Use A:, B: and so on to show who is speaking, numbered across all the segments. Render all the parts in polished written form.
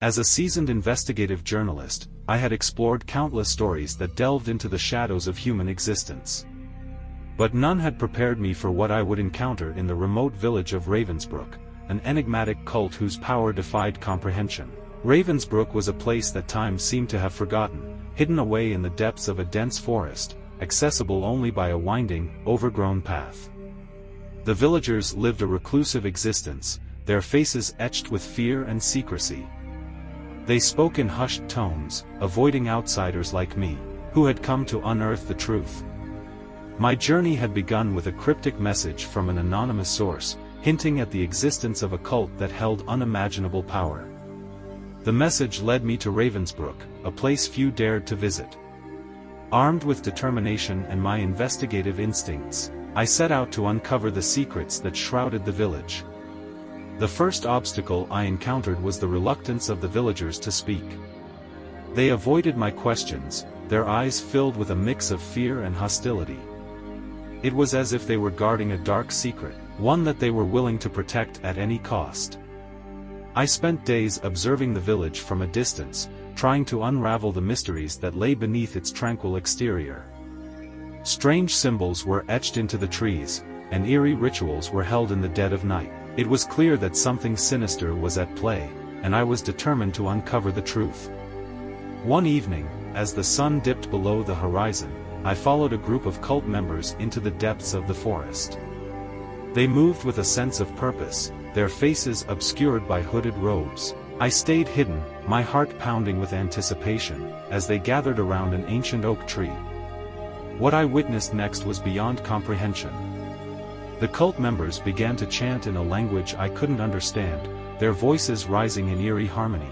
A: As a seasoned investigative journalist, I had explored countless stories that delved into the shadows of human existence. But none had prepared me for what I would encounter in the remote village of Ravensbrook, an enigmatic cult whose power defied comprehension. Ravensbrook was a place that time seemed to have forgotten, hidden away in the depths of a dense forest, accessible only by a winding, overgrown path. The villagers lived a reclusive existence, their faces etched with fear and secrecy. They spoke in hushed tones, avoiding outsiders like me, who had come to unearth the truth. My journey had begun with a cryptic message from an anonymous source, hinting at the existence of a cult that held unimaginable power. The message led me to Ravensbrook, a place few dared to visit. Armed with determination and my investigative instincts, I set out to uncover the secrets that shrouded the village. The first obstacle I encountered was the reluctance of the villagers to speak. They avoided my questions, their eyes filled with a mix of fear and hostility. It was as if they were guarding a dark secret, one that they were willing to protect at any cost. I spent days observing the village from a distance, trying to unravel the mysteries that lay beneath its tranquil exterior. Strange symbols were etched into the trees, and eerie rituals were held in the dead of night. It was clear that something sinister was at play, and I was determined to uncover the truth. One evening, as the sun dipped below the horizon, I followed a group of cult members into the depths of the forest. They moved with a sense of purpose, their faces obscured by hooded robes. I stayed hidden, my heart pounding with anticipation, as they gathered around an ancient oak tree. What I witnessed next was beyond comprehension. The cult members began to chant in a language I couldn't understand, their voices rising in eerie harmony.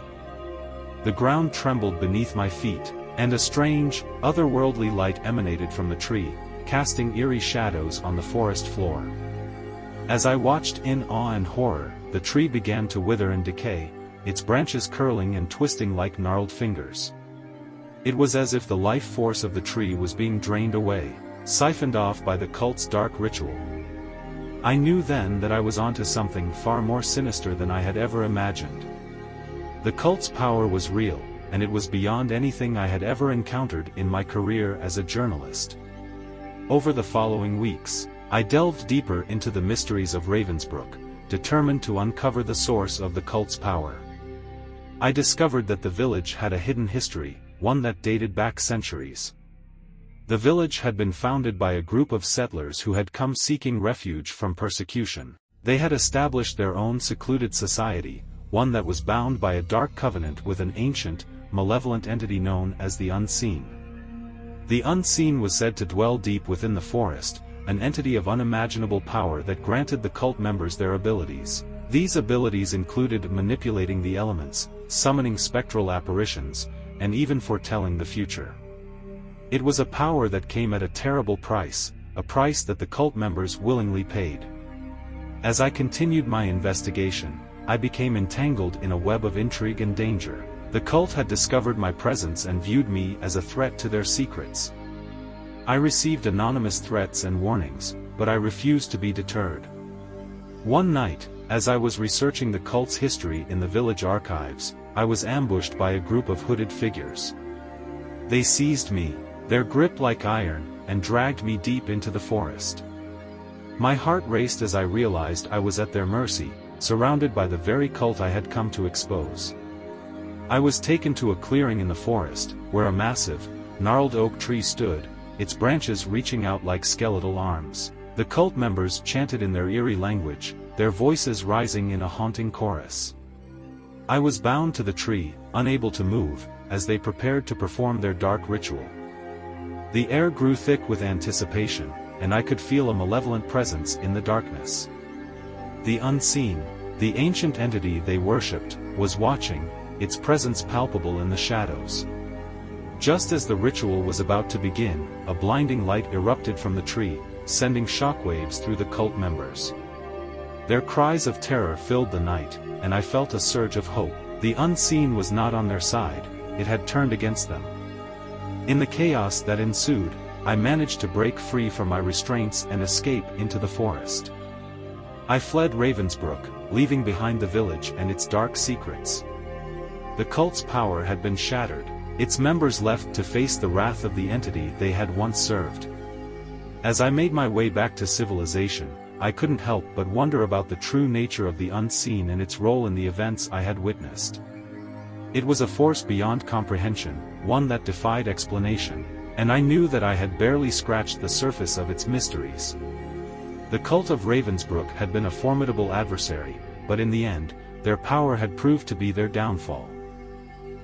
A: The ground trembled beneath my feet, and a strange, otherworldly light emanated from the tree, casting eerie shadows on the forest floor. As I watched in awe and horror, the tree began to wither and decay, its branches curling and twisting like gnarled fingers. It was as if the life force of the tree was being drained away, siphoned off by the cult's dark ritual. I knew then that I was onto something far more sinister than I had ever imagined. The cult's power was real, and it was beyond anything I had ever encountered in my career as a journalist. Over the following weeks, I delved deeper into the mysteries of Ravensbrook, determined to uncover the source of the cult's power. I discovered that the village had a hidden history, one that dated back centuries. The village had been founded by a group of settlers who had come seeking refuge from persecution. They had established their own secluded society, one that was bound by a dark covenant with an ancient, malevolent entity known as the Unseen. The Unseen was said to dwell deep within the forest, an entity of unimaginable power that granted the cult members their abilities. These abilities included manipulating the elements, summoning spectral apparitions, and even foretelling the future. It was a power that came at a terrible price, a price that the cult members willingly paid. As I continued my investigation, I became entangled in a web of intrigue and danger. The cult had discovered my presence and viewed me as a threat to their secrets. I received anonymous threats and warnings, but I refused to be deterred. One night, as I was researching the cult's history in the village archives, I was ambushed by a group of hooded figures. They seized me, their grip like iron, and dragged me deep into the forest. My heart raced as I realized I was at their mercy, surrounded by the very cult I had come to expose. I was taken to a clearing in the forest, where a massive, gnarled oak tree stood, its branches reaching out like skeletal arms. The cult members chanted in their eerie language, their voices rising in a haunting chorus. I was bound to the tree, unable to move, as they prepared to perform their dark ritual. The air grew thick with anticipation, and I could feel a malevolent presence in the darkness. The Unseen, the ancient entity they worshipped, was watching, its presence palpable in the shadows. Just as the ritual was about to begin, a blinding light erupted from the tree, sending shockwaves through the cult members. Their cries of terror filled the night, and I felt a surge of hope. The Unseen was not on their side, it had turned against them. In the chaos that ensued, I managed to break free from my restraints and escape into the forest. I fled Ravensbrook, leaving behind the village and its dark secrets. The cult's power had been shattered, its members left to face the wrath of the entity they had once served. As I made my way back to civilization, I couldn't help but wonder about the true nature of the unseen and its role in the events I had witnessed. It was a force beyond comprehension, one that defied explanation, and I knew that I had barely scratched the surface of its mysteries. The cult of Ravensbrook had been a formidable adversary, but in the end, their power had proved to be their downfall.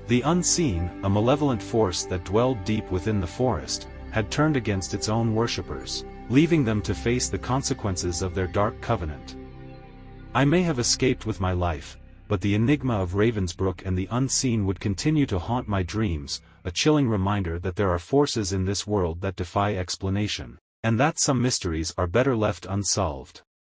A: The unseen, a malevolent force that dwelled deep within the forest, had turned against its own worshippers, leaving them to face the consequences of their dark covenant. I may have escaped with my life, but the enigma of Ravensbrook and the unseen would continue to haunt my dreams, a chilling reminder that there are forces in this world that defy explanation, and that some mysteries are better left unsolved.